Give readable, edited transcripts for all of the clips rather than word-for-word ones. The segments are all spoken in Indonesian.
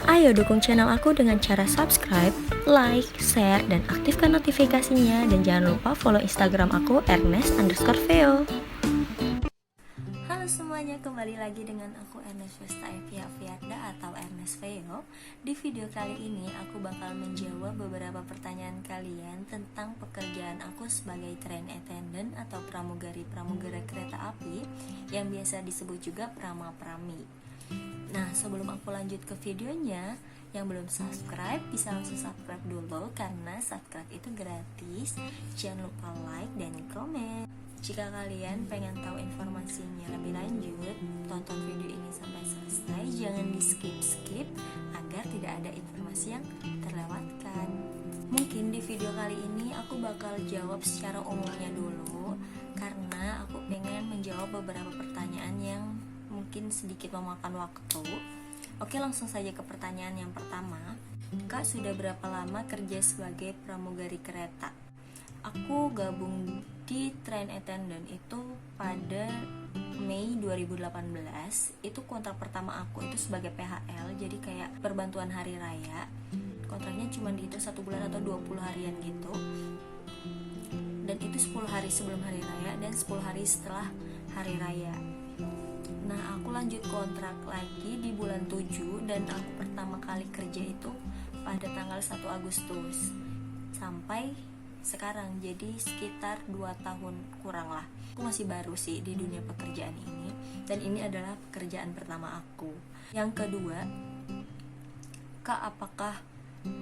Ayo dukung channel aku dengan cara subscribe, like, share, dan aktifkan notifikasinya. Dan jangan lupa follow Instagram aku ernest_veo. Halo semuanya, kembali lagi dengan aku Ernest Vesta Evia Fiarda atau Ernest Veo. Di video kali ini aku bakal menjawab beberapa pertanyaan kalian tentang pekerjaan aku sebagai train attendant atau pramugari kereta api yang biasa disebut juga prama-prami. Nah, sebelum aku lanjut ke videonya, yang belum subscribe bisa langsung subscribe dulu karena subscribe itu gratis. Jangan lupa like dan komen. Jika kalian pengen tahu informasinya lebih lanjut, tonton video ini sampai selesai, jangan di skip agar tidak ada informasi yang terlewatkan. Mungkin di video kali ini aku bakal jawab secara umumnya dulu karena aku pengen menjawab beberapa pertanyaan yang mungkin sedikit memakan waktu. Oke, langsung saja ke pertanyaan yang pertama. Kak, sudah berapa lama kerja sebagai pramugari kereta? Aku gabung di train attendant itu pada Mei 2018. Itu kontrak pertama aku itu sebagai PHL, jadi kayak perbantuan hari raya. Kontraknya cuma dihitung 1 bulan atau 20 harian gitu. Dan itu 10 hari sebelum hari raya dan 10 hari setelah hari raya. Nah, aku lanjut kontrak lagi di bulan 7 dan aku pertama kali kerja itu pada tanggal 1 Agustus sampai sekarang, jadi sekitar 2 tahun kurang lah. Aku masih baru sih di dunia pekerjaan ini dan ini adalah pekerjaan pertama aku. Yang kedua, Kak, apakah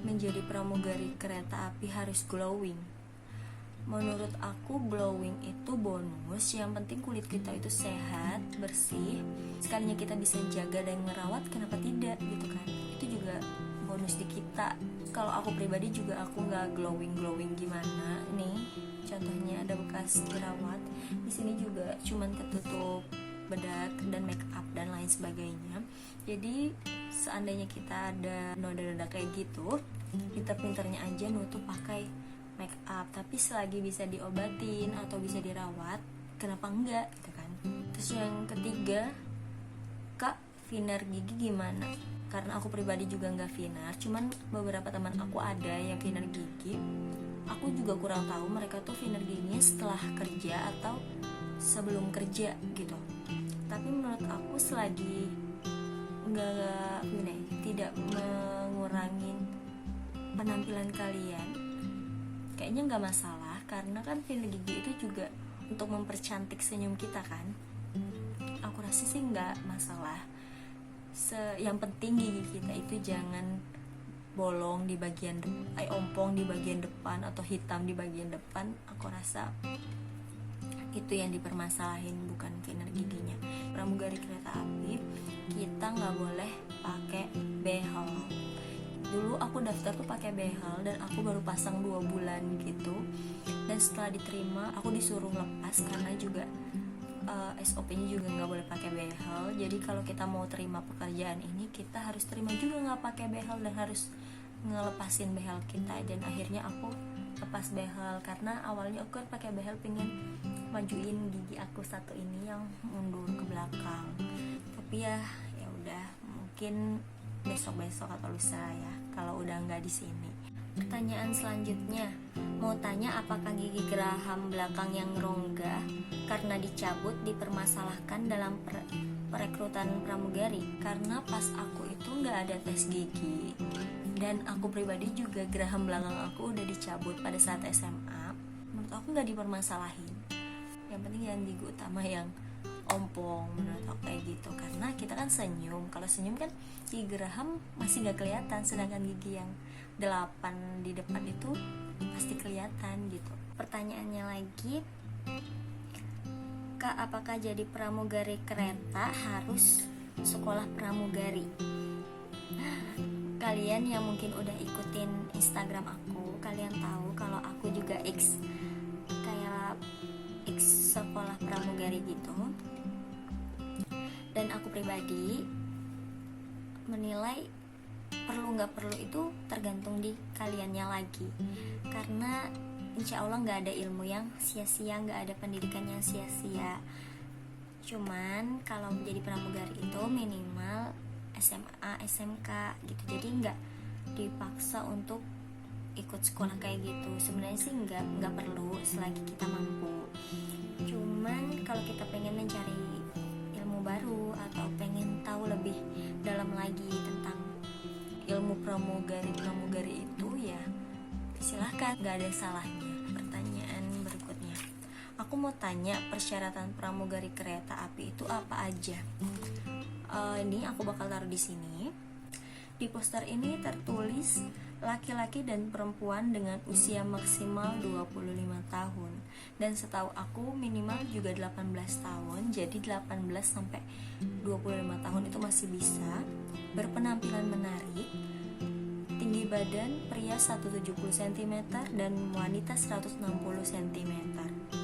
menjadi pramugari kereta api harus glowing? Menurut aku glowing itu bonus, yang penting kulit kita itu sehat, bersih. Sekalinya kita bisa jaga dan merawat, kenapa tidak gitu kan. Itu juga bonus di kita. Kalau aku pribadi juga aku nggak glowing gimana. Nih contohnya ada bekas jerawat. Di sini juga cuman ketutup bedak dan make up dan lain sebagainya. Jadi seandainya kita ada noda-noda kayak gitu, pinter-pinternya aja nutup pakai make up. Tapi selagi bisa diobatin atau bisa dirawat, kenapa enggak gitu kan. Terus yang ketiga, Kak, finar gigi gimana? Karena aku pribadi juga nggak finar, cuman beberapa teman aku ada yang finar gigi. Aku juga kurang tahu mereka tuh finar giginya setelah kerja atau sebelum kerja gitu. Tapi menurut aku selagi nggak tidak mengurangi penampilan kalian, kayaknya nggak masalah, karena kan finar gigi itu juga untuk mempercantik senyum kita kan. Aku rasa sih nggak masalah. Yang penting gigi kita itu jangan bolong di bagian ompong di bagian depan atau hitam di bagian depan. Aku rasa itu yang dipermasalahin, bukan finar giginya. Pramugari kereta api kita nggak boleh pakai behel. Dulu aku daftar tuh pakai behel dan aku baru pasang 2 bulan gitu. Dan setelah diterima aku disuruh lepas karena juga SOP-nya juga nggak boleh pakai behel. Jadi kalau kita mau terima pekerjaan ini, kita harus terima juga nggak pakai behel dan harus ngelepasin behel kita. Dan akhirnya aku lepas behel karena awalnya aku kan pakai behel pengen majuin gigi aku satu ini yang mundur ke belakang. Tapi ya udah, mungkin besok atau lusa ya kalau udah nggak di sini. Pertanyaan selanjutnya, mau tanya apakah gigi geraham belakang yang rongga karena dicabut dipermasalahkan dalam perekrutan pramugari? Karena pas aku itu nggak ada tes gigi dan aku pribadi juga geraham belakang aku udah dicabut pada saat SMA. Menurut aku nggak dipermasalahin. Yang penting yang gigi utama yang ompong, menurut aku kayak gitu. Karena kita kan senyum, kalau senyum kan gigi geraham masih nggak kelihatan, sedangkan gigi yang 8 di depan itu pasti kelihatan gitu. Pertanyaannya lagi, Kak, apakah jadi pramugari kereta harus sekolah pramugari? Kalian yang mungkin udah ikutin Instagram aku, kalian tahu kalau aku juga X sekolah pramugari gitu. Dan aku pribadi menilai perlu nggak perlu itu tergantung di kaliannya lagi. Karena insya Allah nggak ada ilmu yang sia-sia, nggak ada pendidikan yang sia-sia. Cuman kalau menjadi pramugari itu minimal SMA, SMK gitu. Jadi nggak dipaksa untuk ikut sekolah kayak gitu. Sebenarnya sih nggak perlu selagi kita mampu. Cuman kalau kita pengen mencari ilmu baru atau pengen tahu lebih dalam lagi tentang ilmu pramugari itu, ya silahkan, nggak ada salahnya. Pertanyaan berikutnya, aku mau tanya, persyaratan pramugari kereta api itu apa aja? Ini aku bakal taruh di sini. Di poster ini tertulis laki-laki dan perempuan dengan usia maksimal 25 tahun. Dan setahu aku minimal juga 18 tahun. Jadi 18 sampai 25 tahun itu masih bisa. Berpenampilan menarik. Tinggi badan pria 170 cm dan wanita 160 cm.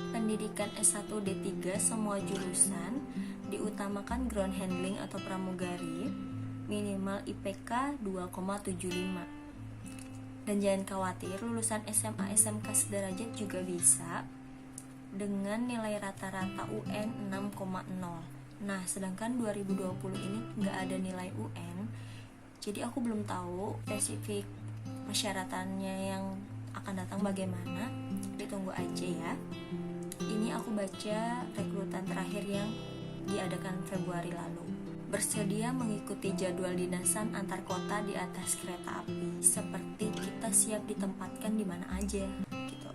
Pendidikan S1 D3 semua jurusan, diutamakan ground handling atau pramugari, minimal IPK 2,75. Dan jangan khawatir, lulusan SMA SMK sederajat juga bisa dengan nilai rata-rata UN 6,0. Nah, sedangkan 2020 ini nggak ada nilai UN, jadi aku belum tahu spesifik persyaratannya yang akan datang bagaimana. Ditunggu aja ya. Ini aku baca rekrutan terakhir yang diadakan Februari lalu. Bersedia mengikuti jadwal dinasan antar kota di atas kereta api, seperti kita siap ditempatkan di mana aja gitu.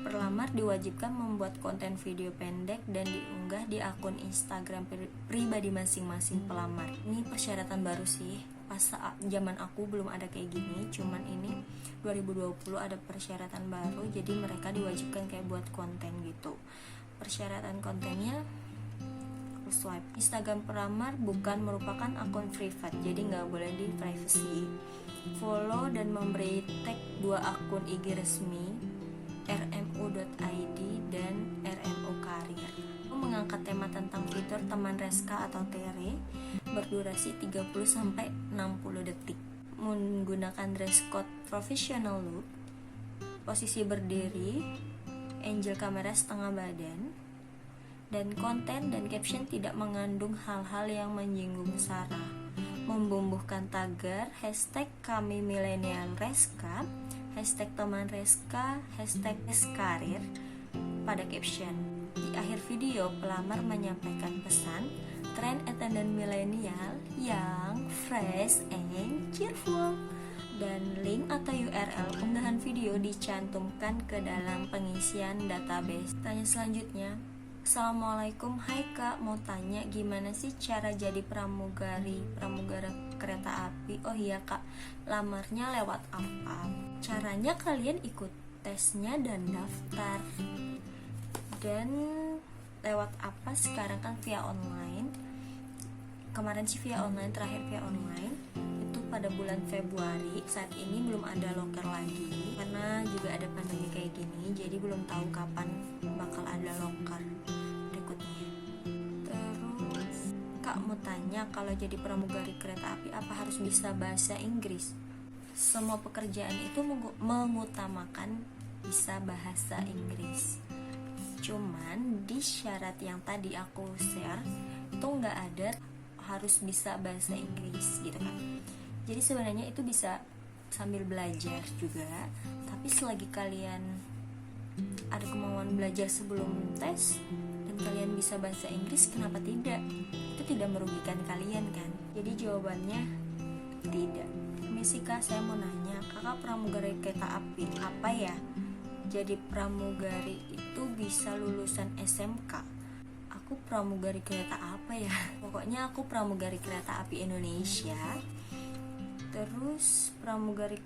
Pelamar diwajibkan membuat konten video pendek dan diunggah di akun Instagram pribadi masing-masing pelamar. Ini persyaratan baru sih, pas zaman aku belum ada kayak gini, cuman ini 2020 ada persyaratan baru, jadi mereka diwajibkan kayak buat konten gitu. Persyaratan kontennya, swipe Instagram pelamar bukan merupakan akun privat, jadi nggak boleh di privacy. Follow dan memberi tag 2 akun IG resmi, rmu.id dan rmu karir. Mengangkat tema tentang fitur teman Reska atau Tere, berdurasi 30-60 detik. Menggunakan dress code professional look, posisi berdiri, angle kamera setengah badan, dan konten dan caption tidak mengandung hal-hal yang menyinggung sara. Membumbuhkan tagar hashtag kami milenial Reska, hashtag teman Reska, hashtag Reskarir pada caption. Di akhir video, pelamar menyampaikan pesan trend attendant milenial yang fresh and cheerful, dan link atau URL unggahan video dicantumkan ke dalam pengisian database. Tanya selanjutnya, Assalamualaikum, hai kak, mau tanya gimana sih cara jadi pramugara kereta api? Oh iya kak, lamarnya lewat apa? Caranya kalian ikut tesnya dan daftar. Dan lewat apa? Sekarang kan via online. Kemarin sih via online, terakhir via online itu pada bulan Februari. Saat ini belum ada loker lagi karena juga ada pandemi kayak gini, jadi belum tahu kapan bakal ada loker berikutnya. Terus kak mau tanya, kalau jadi pramugari kereta api apa harus bisa bahasa Inggris? Semua pekerjaan itu mengutamakan bisa bahasa Inggris. Cuman di syarat yang tadi aku share itu nggak ada harus bisa bahasa Inggris gitu kan. Jadi sebenarnya itu bisa sambil belajar juga, tapi selagi kalian ada kemauan belajar sebelum tes dan kalian bisa bahasa Inggris, kenapa tidak? Itu tidak merugikan kalian kan. Jadi jawabannya tidak. Misi kak, saya mau nanya, kakak pramugari kereta api apa ya? Jadi pramugari itu bisa lulusan SMK. Aku pramugari kereta apa ya? Pokoknya aku pramugari kereta api Indonesia. Terus pramugari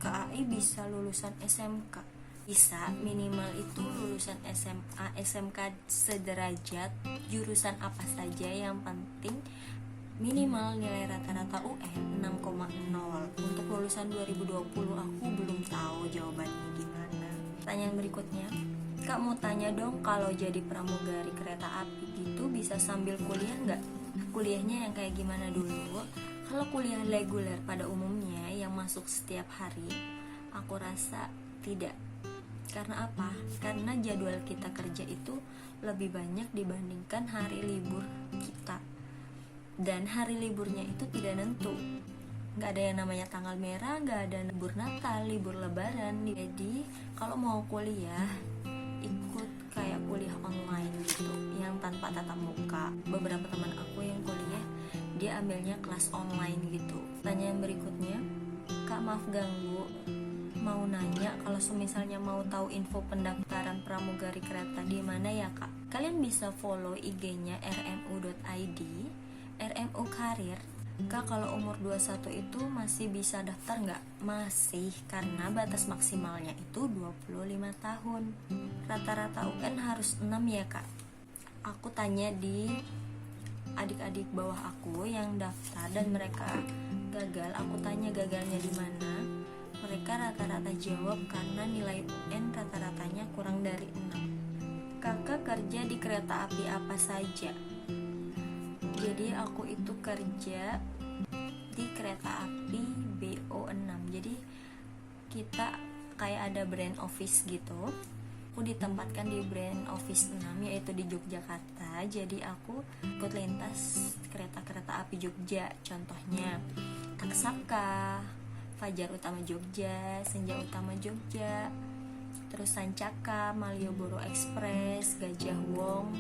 KAI bisa lulusan SMK. Bisa, minimal itu lulusan SMA, SMK sederajat, jurusan apa saja, yang penting minimal nilai rata-rata UN 6,0. Untuk lulusan 2020 aku belum tahu jawabannya gimana. Pertanyaan berikutnya, kak mau tanya dong, kalau jadi pramugari kereta api gitu bisa sambil kuliah nggak? Kuliahnya yang kayak gimana dulu? Kalau kuliah reguler pada umumnya yang masuk setiap hari, aku rasa tidak. Karena apa? Karena jadwal kita kerja itu lebih banyak dibandingkan hari libur kita. Dan hari liburnya itu tidak nentu, nggak ada yang namanya tanggal merah, nggak ada libur Natal, libur Lebaran. Jadi kalau mau kuliah, ikut kayak kuliah online gitu, yang tanpa tatap muka. Beberapa teman aku yang kuliah, dia ambilnya kelas online gitu. Tanya yang berikutnya, Kak maaf ganggu, mau nanya kalau misalnya mau tahu info pendaftaran pramugari kereta di mana ya Kak? Kalian bisa follow IG-nya rmu.id, RMU Karir. Kak kalau umur 21 itu masih bisa daftar nggak? Masih, karena batas maksimalnya itu 25 tahun. Rata-rata UN harus 6 ya Kak. Aku tanya di adik-adik bawah aku yang daftar dan mereka gagal. Aku tanya gagalnya di mana. Mereka rata-rata jawab karena nilai UN rata-ratanya kurang dari 6. Kakak kerja di kereta api apa saja? Jadi aku itu kerja di kereta api BO6. Jadi kita kayak ada brand office gitu. Aku ditempatkan di brand office 6, yaitu di Yogyakarta. Jadi aku ikut lintas kereta-kereta api Jogja. Contohnya Taksaka, Fajar Utama Jogja, Senja Utama Jogja, terus Sancaka, Malioboro Express, Gajah Wong,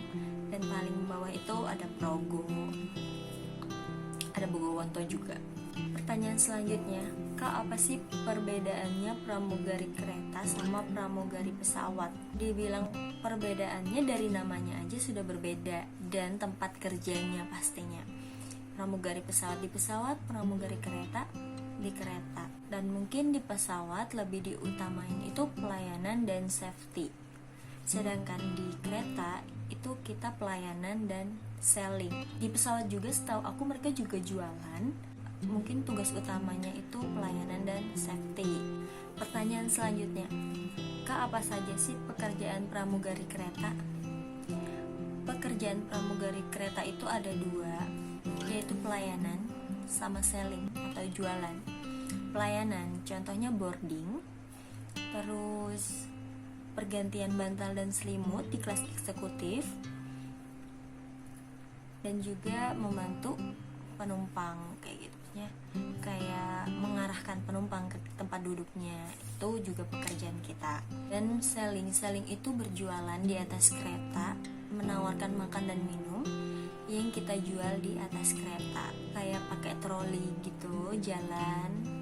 dan paling bawah itu ada Progo, ada Bogowonto juga. Pertanyaan selanjutnya, Kak apa sih perbedaannya pramugari kereta sama pramugari pesawat? Dibilang perbedaannya dari namanya aja sudah berbeda, dan tempat kerjanya pastinya. Pramugari pesawat di pesawat, pramugari kereta di kereta. Dan mungkin di pesawat lebih diutamain itu pelayanan dan safety. Sedangkan di kereta itu kita pelayanan dan selling. Di pesawat juga setahu aku mereka juga jualan. Mungkin tugas utamanya itu pelayanan dan safety. Pertanyaan selanjutnya, Kak apa saja sih pekerjaan pramugari kereta? Pekerjaan pramugari kereta itu ada dua, yaitu pelayanan sama selling atau jualan. Pelayanan contohnya boarding, terus pergantian bantal dan selimut di kelas eksekutif, dan juga membantu penumpang kayak gitu ya, kayak mengarahkan penumpang ke tempat duduknya. Itu juga pekerjaan kita. Dan selling itu berjualan di atas kereta, menawarkan makan dan minum yang kita jual di atas kereta, kayak pakai troli gitu, jalan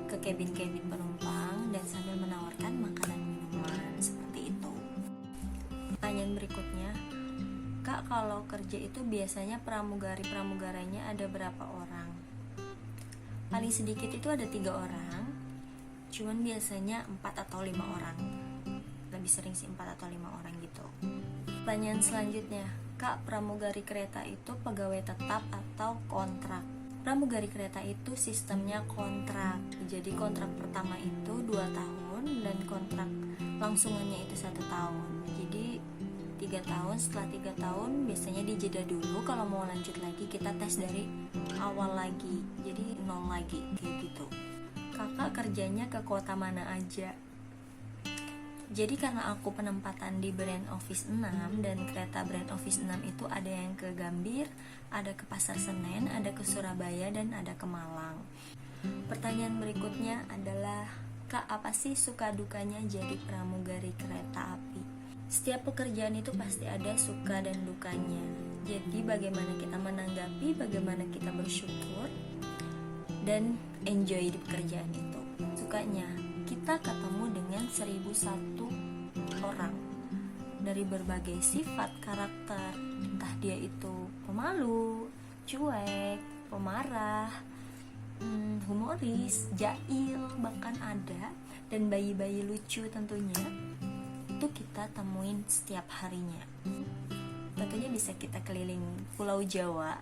ke kabin-kabin penumpang dan sambil menawarkan makanan minuman seperti itu. Pertanyaan berikutnya, Kak kalau kerja itu biasanya pramugarinya ada berapa orang? Paling sedikit itu ada 3 orang, cuman biasanya 4 atau 5 orang. Lebih sering sih 4 atau 5 orang gitu. Pertanyaan selanjutnya, Kak pramugari kereta itu pegawai tetap atau kontrak? Pramugari kereta itu sistemnya kontrak. Jadi kontrak pertama itu 2 tahun dan kontrak langsungannya itu 1 tahun. Jadi 3 tahun, setelah 3 tahun biasanya dijeda dulu. Kalau mau lanjut lagi kita tes dari awal lagi, jadi 0 lagi kayak gitu. Kakak kerjanya ke kota mana aja? Jadi karena aku penempatan di brand office 6 dan kereta brand office 6 itu ada yang ke Gambir, ada ke Pasar Senen, ada ke Surabaya, dan ada ke Malang. Pertanyaan berikutnya adalah, Kak apa sih suka dukanya jadi pramugari kereta api? Setiap pekerjaan itu pasti ada suka dan dukanya. Jadi bagaimana kita menanggapi, bagaimana kita bersyukur dan enjoy di pekerjaan itu. Sukanya, kita ketemu dengan 1001 orang dari berbagai sifat karakter, entah dia itu pemalu, cuek, pemarah, humoris, jail, bahkan ada, dan bayi-bayi lucu tentunya. Itu kita temuin setiap harinya. Tentunya bisa kita keliling Pulau Jawa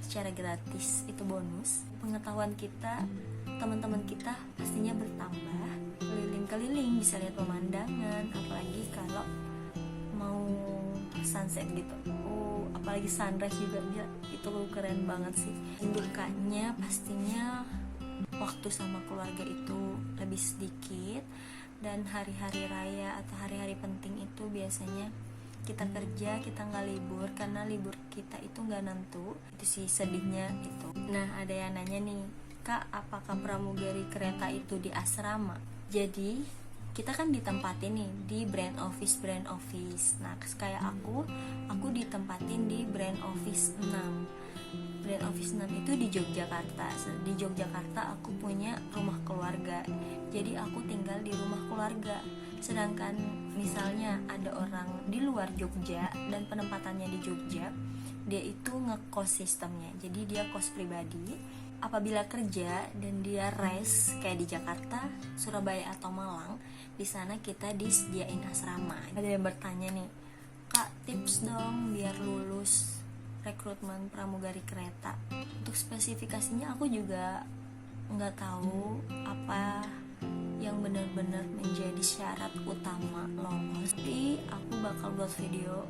secara gratis, itu bonus. Pengetahuan kita, teman-teman kita pastinya bertambah. Keliling-keliling bisa lihat pemandangan, apalagi kalau mau sunset gitu. Apalagi sunrise juga dia itu keren banget sih. Dukanya pastinya waktu sama keluarga itu lebih sedikit, dan hari-hari raya atau hari-hari penting itu biasanya kita kerja, kita nggak libur karena libur kita itu nggak nentu. Itu sih sedihnya itu. Nah, ada yang nanya nih, Kak, apakah pramugari kereta itu di asrama? Jadi kita kan ditempatin nih di brand office. Nah, kayak aku ditempatin di brand office 6. Brand office 6 itu di Yogyakarta. Di Yogyakarta aku punya rumah keluarga. Jadi aku tinggal di rumah keluarga. Sedangkan misalnya ada orang di luar Jogja dan penempatannya di Jogja, dia itu ngekos sistemnya. Jadi dia kos pribadi. Apabila kerja dan dia res kayak di Jakarta, Surabaya atau Malang, di sana kita disediain asrama. Ada yang bertanya nih, Kak, tips dong biar lulus rekrutmen pramugari kereta. Untuk spesifikasinya aku juga nggak tahu apa yang benar-benar menjadi syarat utama lolos. Tapi aku bakal buat video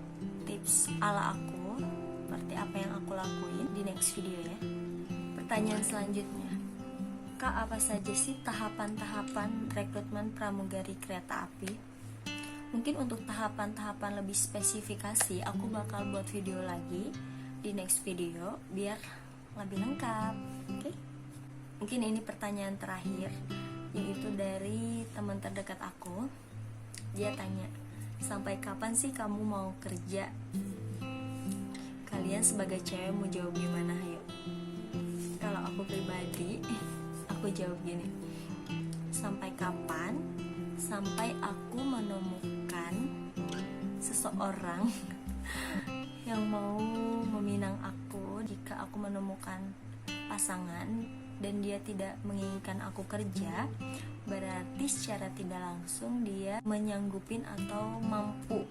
tips ala aku, seperti apa yang aku lakuin di next video ya. Pertanyaan selanjutnya, Kak, apa saja sih tahapan-tahapan rekrutmen pramugari kereta api? Mungkin untuk tahapan-tahapan lebih spesifikasi aku bakal buat video lagi di next video biar lebih lengkap. Oke? Mungkin ini pertanyaan terakhir, yaitu dari teman terdekat aku. Dia tanya, sampai kapan sih kamu mau kerja? Kalian sebagai cewek mau jawab gimana? Ayo. Kalau aku pribadi, aku jawab gini, sampai kapan? Sampai aku menemukan seseorang yang mau meminang aku. Jika aku menemukan pasangan dan dia tidak menginginkan aku kerja, berarti secara tidak langsung dia menyanggupin atau mampu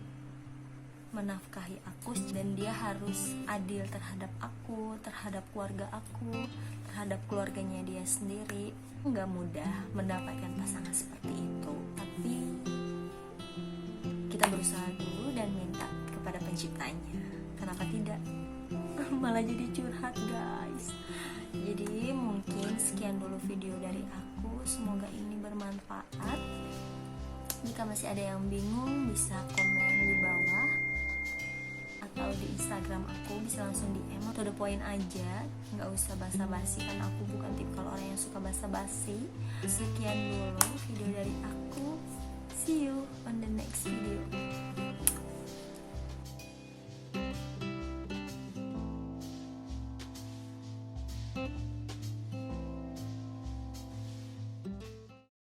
menafkahi aku, dan dia harus adil terhadap aku, terhadap keluarga aku, terhadap keluarganya dia sendiri. Nggak mudah mendapatkan pasangan seperti itu, tapi kita berusaha dulu dan minta kepada penciptanya. Kenapa tidak? Malah jadi curhat, guys. Jadi mungkin sekian dulu video dari aku, semoga ini bermanfaat. Jika masih ada yang bingung, bisa komen di bawah atau di Instagram aku, bisa langsung DM, to the point aja, nggak usah basa-basi karena aku bukan tipikal orang yang suka basa-basi. Sekian dulu video dari aku, see you on the next